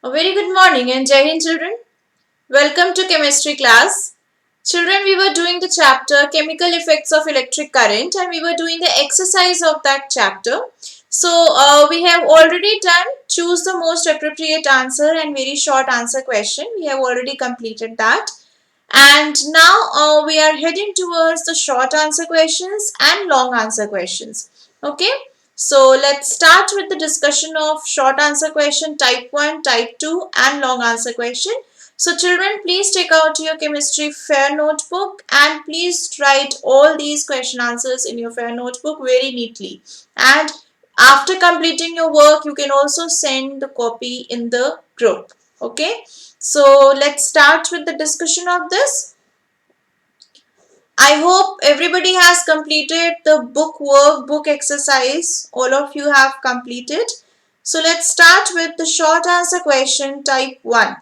A very good morning and Jai Hind children. Welcome to chemistry class. Children, we were doing the chapter chemical effects of electric current and we were doing the exercise of that chapter. So we have already done choose the most appropriate answer and very short answer question. We have already completed that. And now we are heading towards the short answer questions and long answer questions. Okay. So let's start with the discussion of short answer question type 1, type 2 and long answer question. So children, please take out your chemistry fair notebook and please write all these question answers in your fair notebook very neatly. And after completing your work, you can also send the copy in the group. Okay. So let's start with the discussion of this. I hope everybody has completed the book work, book exercise. All of you have completed. So let's start with the short answer question type 1.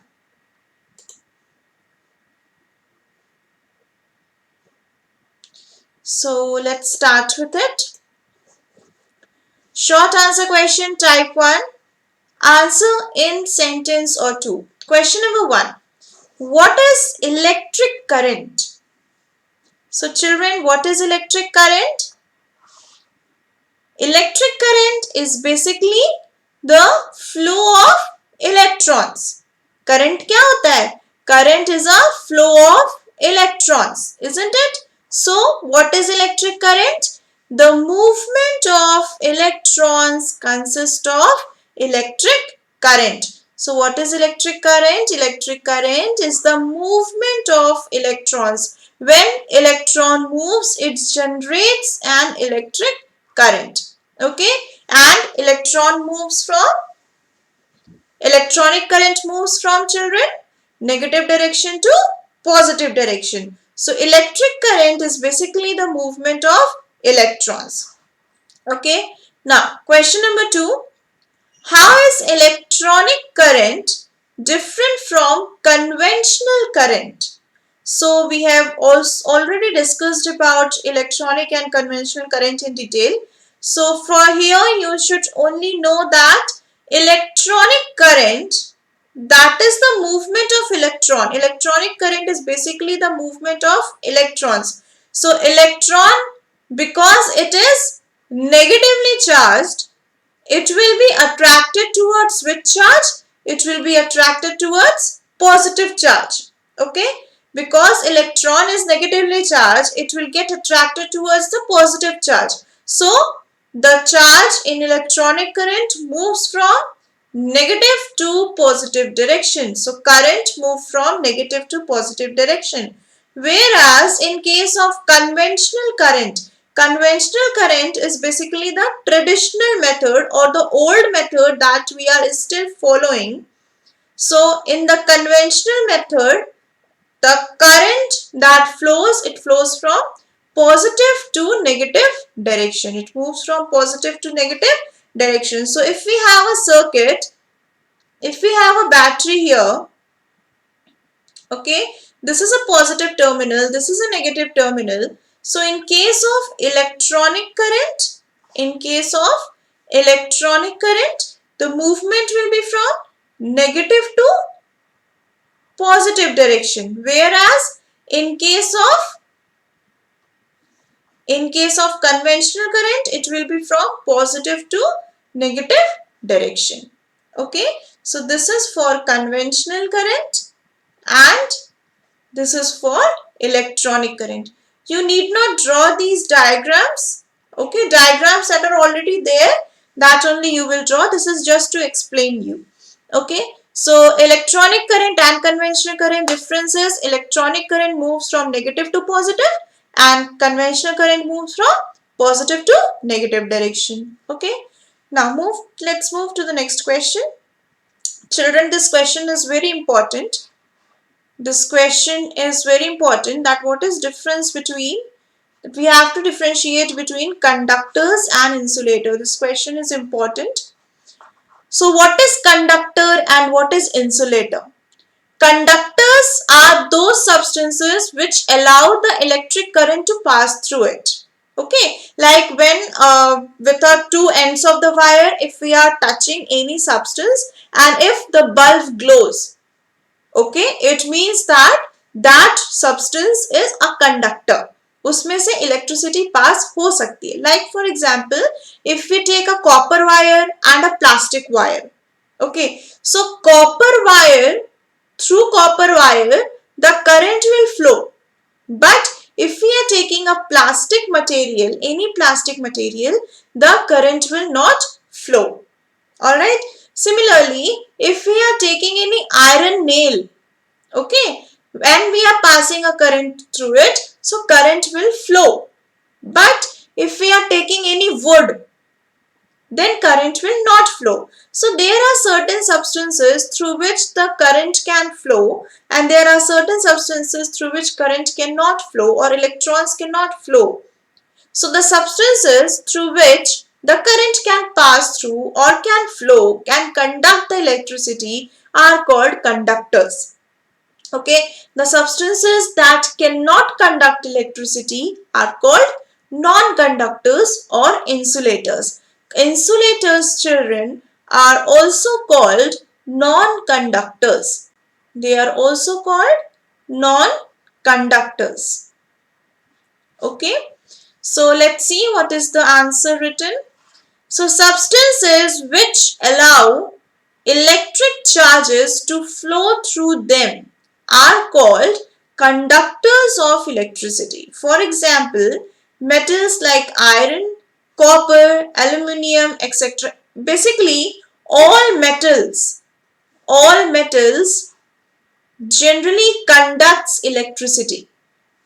So let's start with it. Short answer question type 1. Answer in sentence or two. Question number 1. What is electric current? So children, what is electric current? Electric current is basically the flow of electrons. Current क्या होता है? Current is a flow of electrons, isn't it? So, what is electric current? The movement of electrons consists of electric current. So, what is electric current? Electric current is the movement of electrons. When electron moves, it generates an electric current. Okay, and electronic current moves from children negative direction to positive direction. So electric current is basically the movement of electrons. Okay, now question number 2. How is electronic current different from conventional current? So we have also already discussed about electronic and conventional current in detail. So for here you should only know that electronic current, that is the movement of electron. Electronic current is basically the movement of electrons. So electron, because it is negatively charged, it will be attracted towards which charge? It will be attracted towards positive charge. Okay? Because electron is negatively charged, it will get attracted towards the positive charge. So, the charge in electronic current moves from negative to positive direction. So, current moves from negative to positive direction. Whereas, in case of conventional current is basically the traditional method or the old method that we are still following. So, in the conventional method, the current that flows, it flows from positive to negative direction. It moves from positive to negative direction. So, if we have a circuit, if we have a battery here, okay, this is a positive terminal, this is a negative terminal. So, in case of electronic current, the movement will be from negative to positive direction. Whereas, in case of conventional current, it will be from positive to negative direction. Okay. So, this is for conventional current and this is for electronic current. You need not draw these diagrams. Okay, diagrams that are already there, that only you will draw. This is just to explain you. Okay, so electronic current and conventional current differences. Electronic current moves from negative to positive and conventional current moves from positive to negative direction. Okay, now let's move to the next question. Children, this question is very important. This question is very important, that what is difference between, we have to differentiate between conductors and insulator. This question is important. So what is conductor and what is insulator? Conductors are those substances which allow the electric current to pass through it. Okay, like when with our two ends of the wire, if we are touching any substance and if the bulb glows, okay, it means that that substance is a conductor. उसमें से electricity pass हो सकती है. Like for example, if we take a copper wire and a plastic wire, okay, so copper wire, through copper wire, the current will flow. But if we are taking a plastic material, any plastic material, the current will not flow. Alright. Similarly, if we are taking any iron nail, okay, when we are passing a current through it, so current will flow. But if we are taking any wood, then current will not flow. So there are certain substances through which the current can flow, and there are certain substances through which current cannot flow or electrons cannot flow. So the substances through which the current can pass through or can flow, can conduct the electricity, are called conductors. Okay, the substances that cannot conduct electricity are called non-conductors or insulators. Insulators, children, are also called non-conductors. They are also called non-conductors. Okay, so let's see what is the answer written. So substances which allow electric charges to flow through them are called conductors of electricity. For example, metals like iron, copper, aluminium, etc. Basically, all metals generally conducts electricity.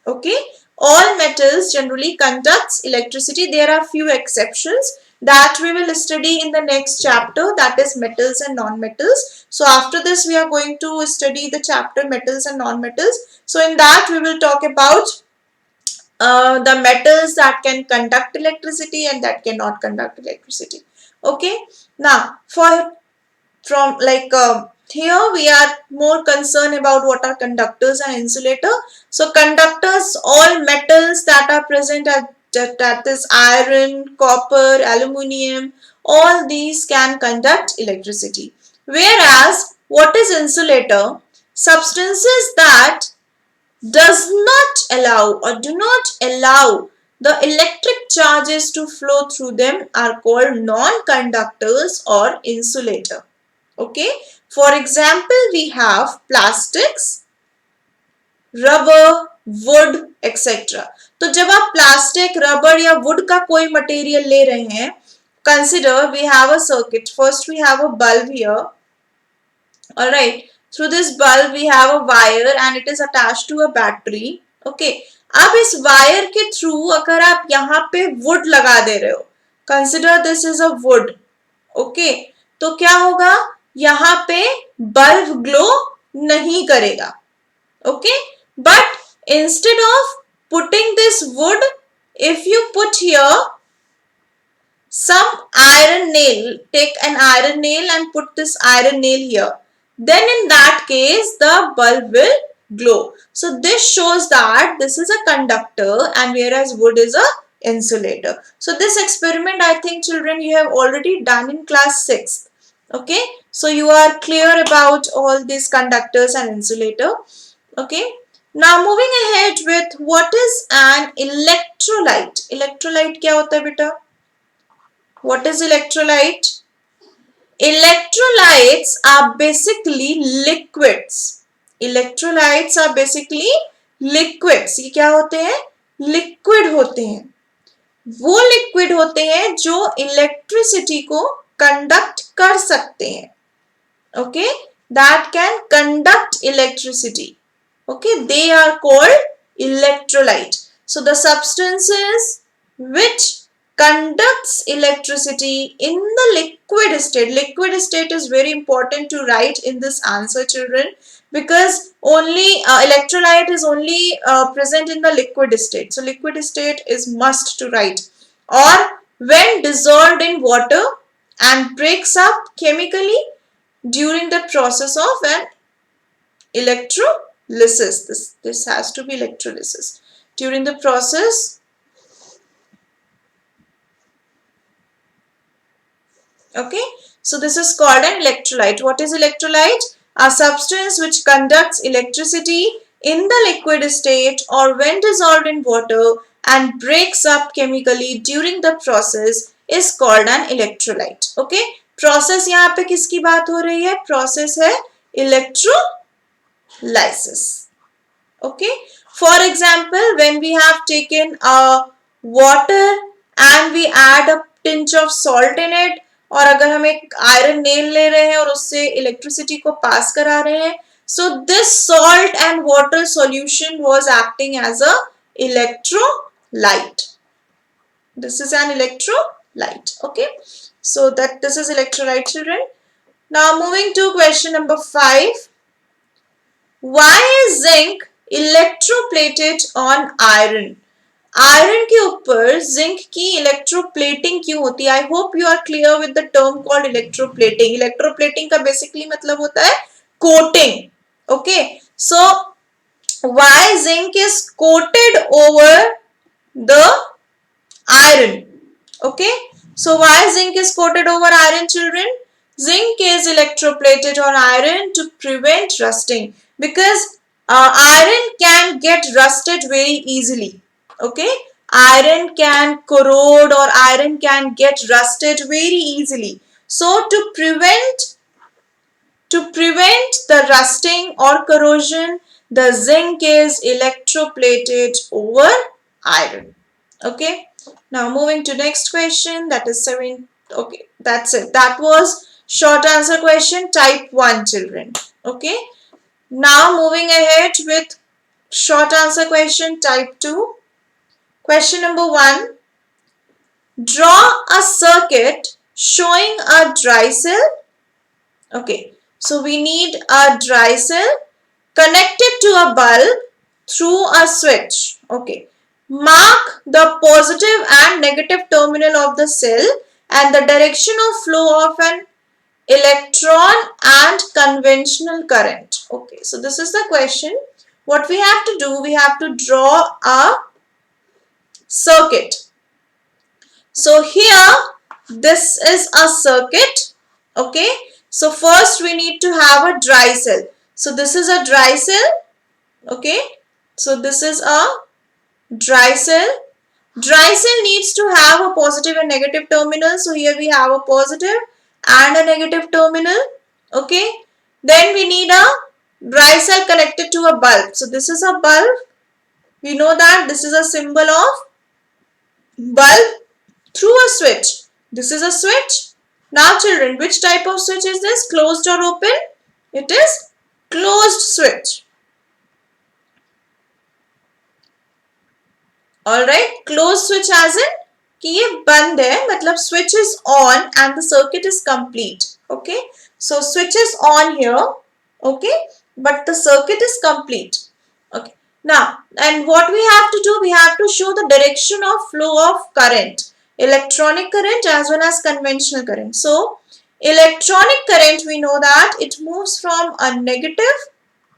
Okay, all metals generally conducts electricity. There are few exceptions that we will study in the next chapter, that is metals and non-metals. So after this we are going to study the chapter metals and non-metals. So in that we will talk about the metals that can conduct electricity and that cannot conduct electricity. Okay, now from like here we are more concerned about what are conductors and insulator. So conductors, all metals that are present at that is iron, copper, aluminium, all these can conduct electricity. Whereas what is insulator? Substances that does not allow or do not allow the electric charges to flow through them are called non-conductors or insulator. Okay, for example, we have plastics, rubber, wood, etc. तो जब आप plastic, rubber या wood का कोई material ले रहे हैं, consider we have a circuit. First we have a bulb here. Alright, through this bulb we have a wire and it is attached to a battery. Okay, अब इस wire के through अगर आप यहाँ पे wood लगा दे रहे हो, consider this is a wood. Okay, तो क्या होगा, यहाँ पे बल्ब ग्लो नहीं करेगा. Okay, but instead of putting this wood, if you put here some iron nail, take an iron nail and put this iron nail here, then in that case the bulb will glow. So this shows that this is a conductor and whereas wood is a insulator. So this experiment, I think children, you have already done in class 6. Okay, so you are clear about all these conductors and insulator. Okay, now moving ahead with what is an electrolyte. Electrolyte क्या होता है बेटा? What is electrolyte? Electrolytes are basically liquids. Electrolytes are basically liquids. ये क्या होते हैं? Liquid होते हैं. वो liquid होते हैं जो electricity को conduct कर सकते हैं. Okay, that can conduct electricity. Okay, they are called electrolyte. So the substances which conducts electricity in the liquid state. Liquid state is very important to write in this answer, children, because only electrolyte is only present in the liquid state. So liquid state is must to write. Or when dissolved in water and breaks up chemically during the process of an electrolysis. This has to be electrolysis. During the process Okay, so this is called an electrolyte. What is electrolyte? A substance which conducts electricity in the liquid state or when dissolved in water and breaks up chemically during the process is called an electrolyte. Okay, process यहाँ पे किसकी बात हो रही है? Process है electrolysis. Okay, for example, when we have taken a water and we add a pinch of salt in it, और अगर हम एक आयरन नेल ले रहे हैं और उससे इलेक्ट्रिसिटी को पास करा रहे हैं, so this salt and water solution was acting as a electrolyte. This is an electrolyte. Okay, so that this is electrolyte, children. Now moving to question number 5. Why is zinc electroplated on iron? Iron के ऊपर zinc की electroplating क्यों होती है? I hope you are clear with the term called electroplating. Electroplating का basically मतलब होता है coating. Okay, so why zinc is coated over the iron? Okay, so why zinc is coated over iron, children? Zinc is electroplated on iron to prevent rusting because iron can get rusted very easily. Okay, iron can corrode or iron can get rusted very easily. So to prevent the rusting or corrosion, the zinc is electroplated over iron. Okay, now moving to next question, that is 7. Okay, that's it. That was short answer question type 1, children. Okay, now moving ahead with short answer question type 2. Question number 1. Draw a circuit showing a dry cell. Okay, so we need a dry cell connected to a bulb through a switch. Okay, mark the positive and negative terminal of the cell and the direction of flow of an electron and conventional current. Okay, so this is the question. What we have to do, we have to draw a circuit. So here this is a circuit. Okay, so first we need to have a dry cell. So this is a dry cell. Okay, so this is a dry cell. Dry cell needs to have a positive and negative terminal. So here we have a positive and a negative terminal. Okay, then we need a dry cell connected to a bulb. So this is a bulb. We know that this is a symbol of bulb through a switch. This is a switch. Now children, which type of switch is this? Closed or open? It is closed switch. Alright, closed switch as in कि ये बंद है, मतलब switch is on and the circuit is complete. Okay, so switch is on here. Okay, but the circuit is complete. Okay, now and what we have to do, we have to show the direction of flow of current, electronic current as well as conventional current. So electronic current, we know that it moves from a negative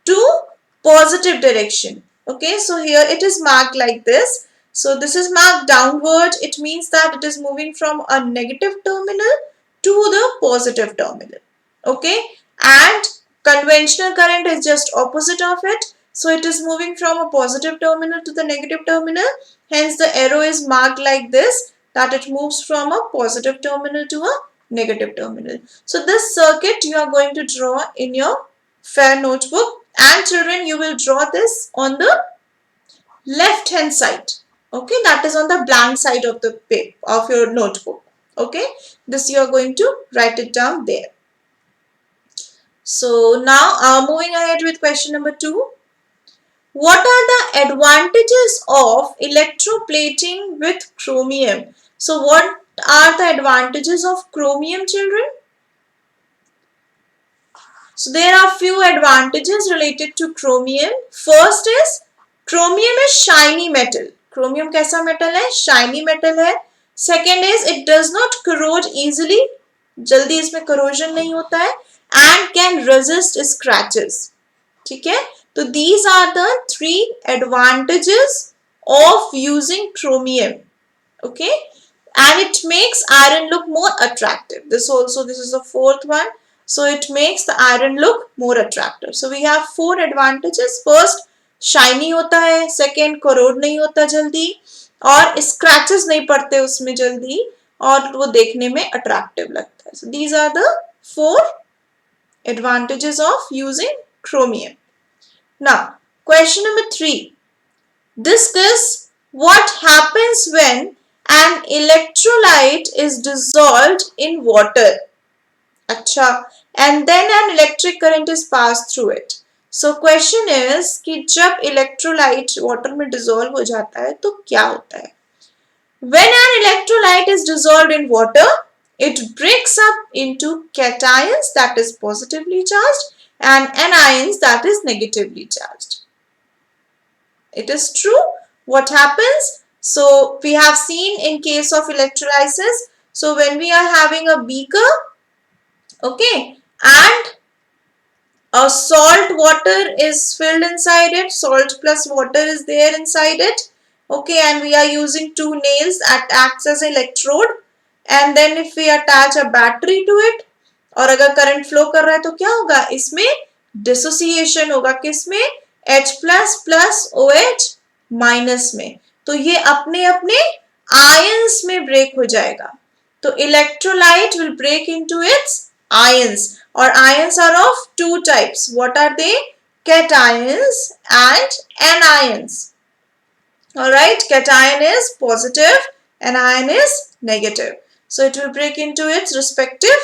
to positive direction. Okay, so here it is marked like this. So this is marked downward. It means that it is moving from a negative terminal to the positive terminal. Okay, and conventional current is just opposite of it. So it is moving from a positive terminal to the negative terminal. Hence the arrow is marked like this, that it moves from a positive terminal to a negative terminal. So this circuit you are going to draw in your fair notebook, and children, you will draw this on the left hand side. Okay, that is on the blank side of the paper of your notebook. Okay, this you are going to write it down there. So now moving ahead with question number 2. What are the advantages of electroplating with chromium? So what are the advantages of chromium, children? So there are few advantages related to chromium. First is chromium is shiny metal. Chromium कैसा metal है? Shiny metal है. Second is it does not corrode easily. जल्दी इसमें corrosion नहीं होता है. And can resist scratches. ठीक है? तो these are the 3 advantages of using chromium. Okay? and it makes iron look more attractive. This is the fourth one. So it makes the iron look more attractive. So we have four advantages. First, shiny होता है. Second, corrode नहीं होता जल्दी, और scratches नहीं पड़ते उसमें जल्दी, और वो देखने में attractive लगता है. So these are the four advantages of using chromium. Now, question number 3. Discuss what happens when an electrolyte is dissolved in water. अच्छा, and then an electric current is passed through it. So question is कि जब electrolyte water में dissolve हो जाता है तो क्या होता है? When an electrolyte is dissolved in water, it breaks up into cations, that is positively charged, and anions, that is negatively charged. It is true. What happens? So we have seen in case of electrolysis. So when we are having a beaker, okay, and a salt water is filled inside it, salt plus water is there inside it, okay, and we are using two nails that acts as electrode, and then if we attach a battery to it, और अगर current flow कर रहा है तो क्या होगा? इसमें dissociation होगा. किसमें? H plus plus OH minus में. तो ये अपने अपने आयंस में ब्रेक हो जाएगा. तो electrolyte will break into its ions, or ions are of two types. What are they? Cations and anions. Alright, cation is positive, anion is negative. So it will break into its respective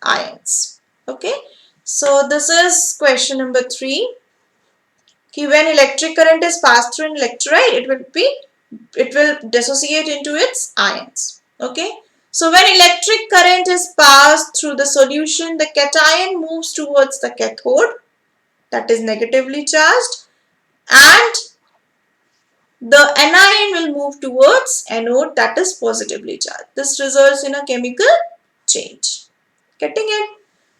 ions. Okay, so this is question number 3. Ki when electric current is passed through an electrolyte, it will dissociate into its ions. Okay, so when electric current is passed through the solution, the cation moves towards the cathode, that is negatively charged, and the anion will move towards anode, that is positively charged. This results in a chemical change. Getting it?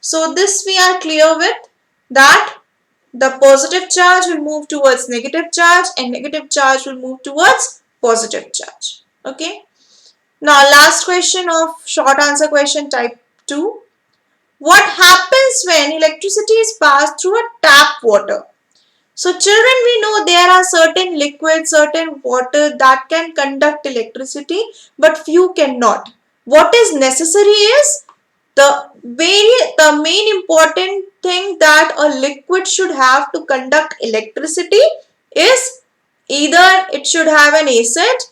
So this we are clear with, that the positive charge will move towards negative charge and negative charge will move towards positive charge. Okay. Now last question of short answer question type 2. What happens when electricity is passed through a tap water? So children, we know there are certain liquids, certain water that can conduct electricity, but few cannot. What is necessary is the main important thing that a liquid should have to conduct electricity is either it should have an acid,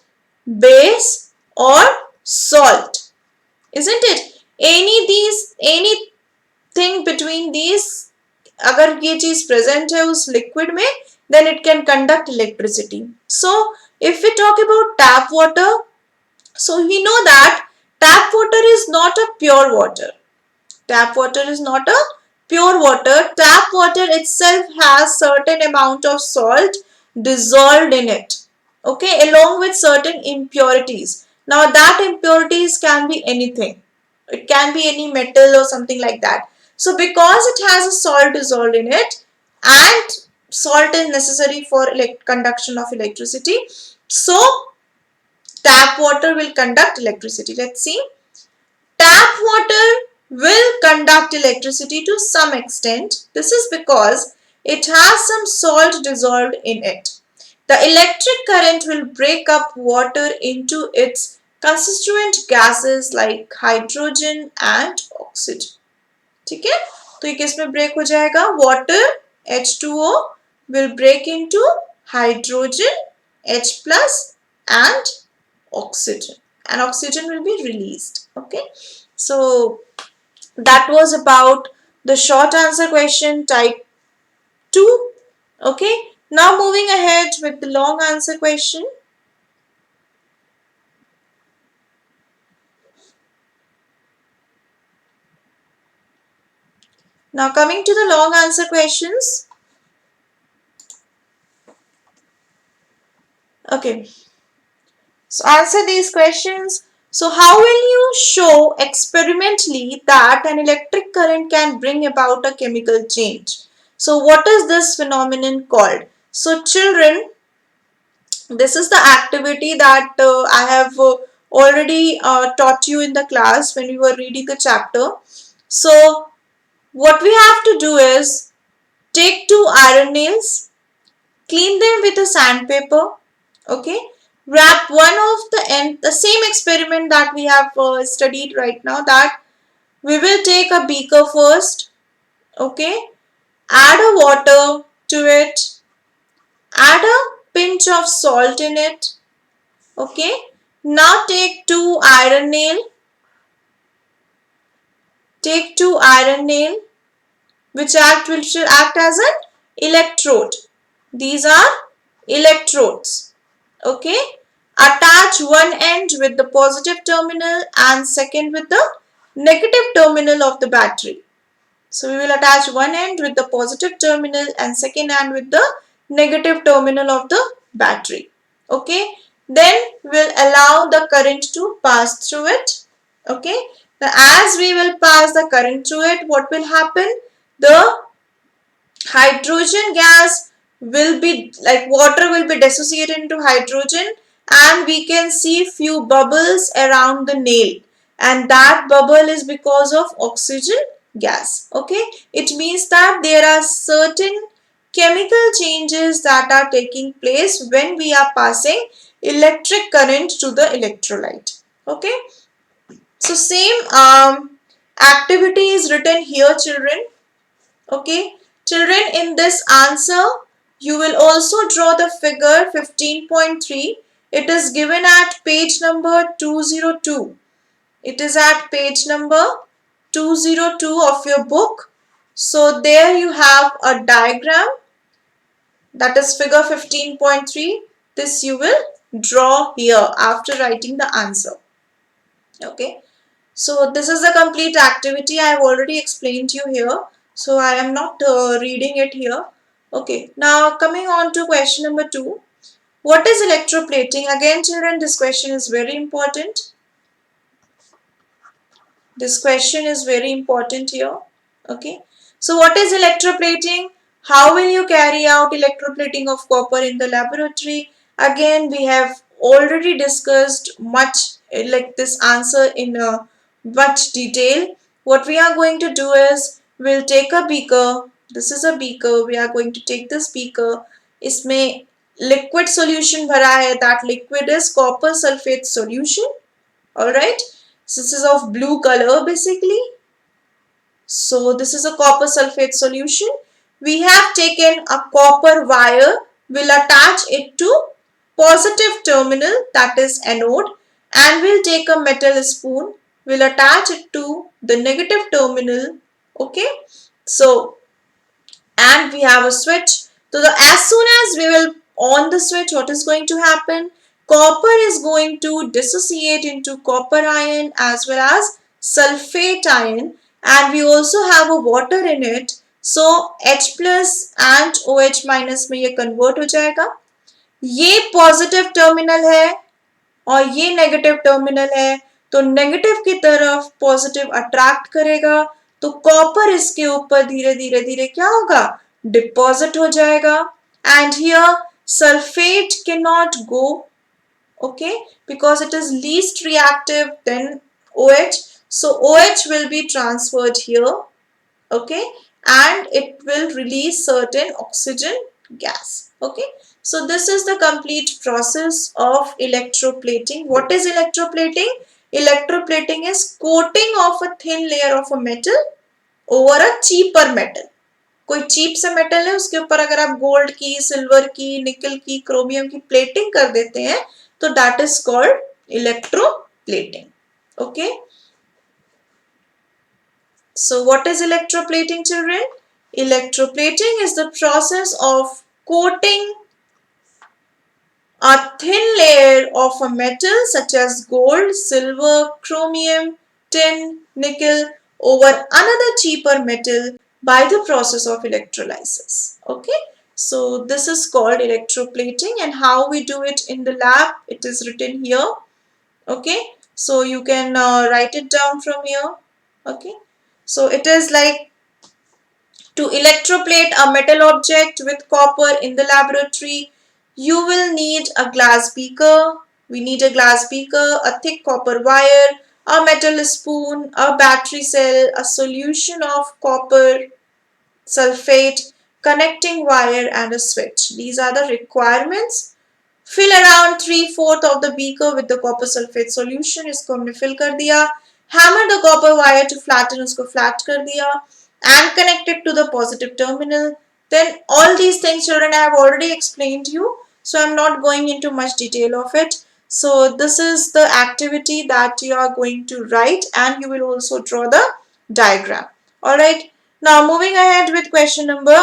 base, or salt. Isn't it? Anything between these, अगर ये चीज present है उस liquid में, then it can conduct electricity. So if we talk about tap water, so we know that tap water is not a pure water. Tap water is not a pure water. Tap water itself has certain amount of salt dissolved in it, okay, along with certain impurities. Now that impurities can be anything. It can be any metal or something like that. So because it has a salt dissolved in it, and salt is necessary for conduction of electricity, so tap water will conduct electricity. Let's see. Tap water will conduct electricity to some extent. This is because it has some salt dissolved in it. The electric current will break up water into its constituent gases like hydrogen and oxygen. ठीक है, तो ये किस में break हो जाएगा? Water H2O will break into hydrogen H plus and oxygen, and oxygen will be released. Okay, so that was about the short answer question type 2. Okay, now moving ahead with the long answer question. Now coming to the long answer questions. Okay, so answer these questions. So how will you show experimentally that an electric current can bring about a chemical change? So what is this phenomenon called? So children, this is the activity that I have already taught you in the class when we were reading the chapter. So what we have to do is take 2 iron nails, clean them with a sandpaper, okay, wrap one of the end, the same experiment that we have studied right now, that we will take a beaker first, okay, add a water to it, add a pinch of salt in it, okay. Now take two iron nail which will act as an electrode. These are electrodes, okay. Attach one end with the positive terminal and second with the negative terminal of the battery. So we will attach one end with the positive terminal and second end with the negative terminal of the battery, okay. Then we'll allow the current to pass through it, okay. Now as we will pass the current through it, what will happen? The hydrogen gas will be, like water will be dissociated into hydrogen, and we can see few bubbles around the nail, and that bubble is because of oxygen gas, okay. It means that there are certain chemical changes that are taking place when we are passing electric current to the electrolyte, okay. So same activity is written here, children, okay. Children, in this answer, you will also draw the figure 15.3. It is given at page number 202. It is at page number 202 of your book. So there you have a diagram, that is figure 15.3. This you will draw here after writing the answer, okay. So this is the complete activity. I have already explained to you here. So I am not reading it here. Okay. Now coming on to question number 2. What is electroplating? Again, children, this question is very important. This question is very important here. Okay. So what is electroplating? How will you carry out electroplating of copper in the laboratory? Again, we have already discussed much like this answer in much detail. What we are going to do is, we'll take a beaker. This is a beaker. We are going to take this beaker. इसमें liquid solution भरा है. That liquid is copper sulfate solution. Alright. So this is of blue color basically. So this is a copper sulfate solution. We have taken a copper wire. We'll attach it to positive terminal, that is anode, and we'll take a metal spoon. We'll attach it to the negative terminal. Okay. So, and we have a switch. So as soon as we will on the switch, what is going to happen? Copper is going to dissociate into copper ion as well as sulfate ion, and we also have a water in it. So H plus and OH minus में ये convert हो जाएगा. ये positive terminal है और ये negative terminal है, तो नेगेटिव की तरफ पॉजिटिव अट्रैक्ट करेगा, तो कॉपर इसके ऊपर धीरे धीरे धीरे क्या होगा? डिपॉजिट हो जाएगा. And here sulphate can not go, okay, because it is least reactive than OH. So OH will be transferred here, okay, and it will release certain oxygen gas, okay. So this is the complete process of electroplating. What is electroplating? Electroplating is coating of a thin layer of a metal over a cheaper metal. कोई cheap सा metal है, उसके ऊपर अगर आप gold की, silver की, निकल की, क्रोमियम की प्लेटिंग कर देते हैं, तो that is called electroplating. Okay. So what is electroplating, children? Electroplating is the process of coating a thin layer of a metal such as gold, silver, chromium, tin, nickel over another cheaper metal by the process of electrolysis. Okay. So this is called electroplating, and how we do it in the lab, it is written here. Okay. So you can write it down from here. Okay. So it is like, to electroplate a metal object with copper in the laboratory, you will need a glass beaker, We need a glass beaker, a thick copper wire, a metal spoon, a battery cell, a solution of copper sulfate, connecting wire and a switch. These are the requirements. Fill around 3/4 of the beaker with the copper sulfate solution. इसको हमने fill कर दिया. Hammer the copper wire to flatten, उसको flat कर दिया. And connect it to the positive terminal. Then all these things, children, I have already explained to you. So I'm not going into much detail of it. So this is the activity that you are going to write, and you will also draw the diagram. Alright. Now moving ahead with question number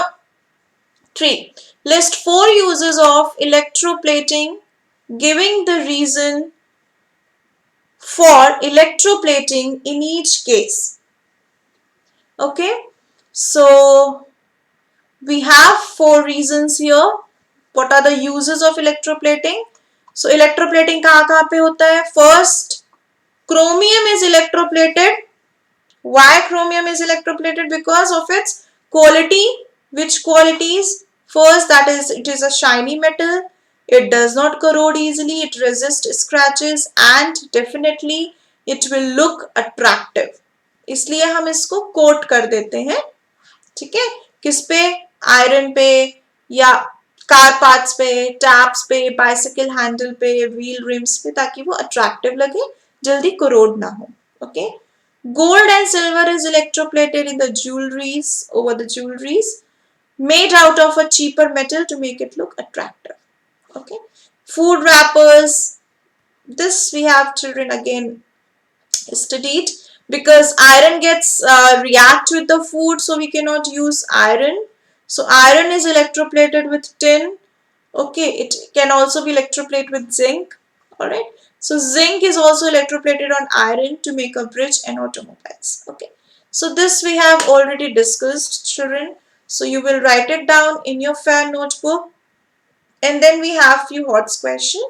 3. List 4 uses of electroplating, giving the reason for electroplating in each case. Okay, so we have 4 reasons here. What are the uses of electroplating? So electroplating कहाँ पे होता है? First, chromium is electroplated. Why chromium is electroplated? Because of its quality. Which qualities? First, that is, it is a shiny metal. It does not corrode easily. It resists scratches and definitely it will look attractive. इसलिए हम इसको coat कर देते हैं. ठीक है, किस पे? आयरन पे या कार पार्ट्स पे, टैप्स पे, बाइसिकल हैंडल पे, व्हील रिम्स पे, ताकि वो अट्रैक्टिव लगे, जल्दी कोरोड ना हो. Okay. Gold and silver is electroplated in the jewelries, over the jewelries, made out of a cheaper metal to make it look attractive. Okay. Food wrappers, this we have, children, again studied, because iron gets react with the food, so we cannot use iron. So iron is electroplated with tin. Okay, it can also be electroplated with zinc. All right. So zinc is also electroplated on iron to make a bridge and automobiles. Okay. So this we have already discussed, children. So you will write it down in your fair notebook. And then we have few HOTS question.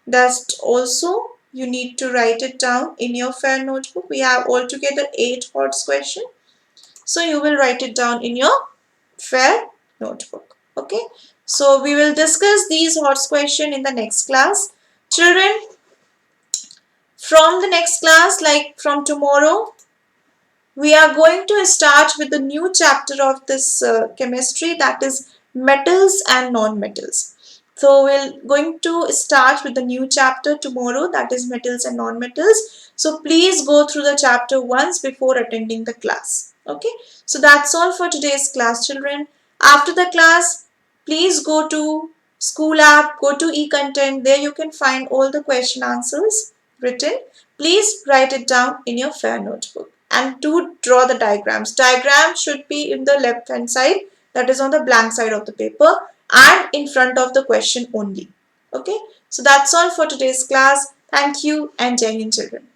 That also you need to write it down in your fair notebook. We have altogether 8 HOTS question. So you will write it down in your fair notebook. Okay. So we will discuss these HOTS question in the next class. Children, from the next class, like from tomorrow, we are going to start with the new chapter of this chemistry, that is metals and non-metals. So we're going to start with the new chapter tomorrow, that is metals and non-metals. So please go through the chapter once before attending the class. Okay. So that's all for today's class, children. After the class, please go to School app, go to e-content. There you can find all the question answers written. Please write it down in your fair notebook. And do draw the diagrams. Diagram should be in the left hand side, that is on the blank side of the paper, and in front of the question only. Okay. So that's all for today's class. Thank you and Jai Hind, children.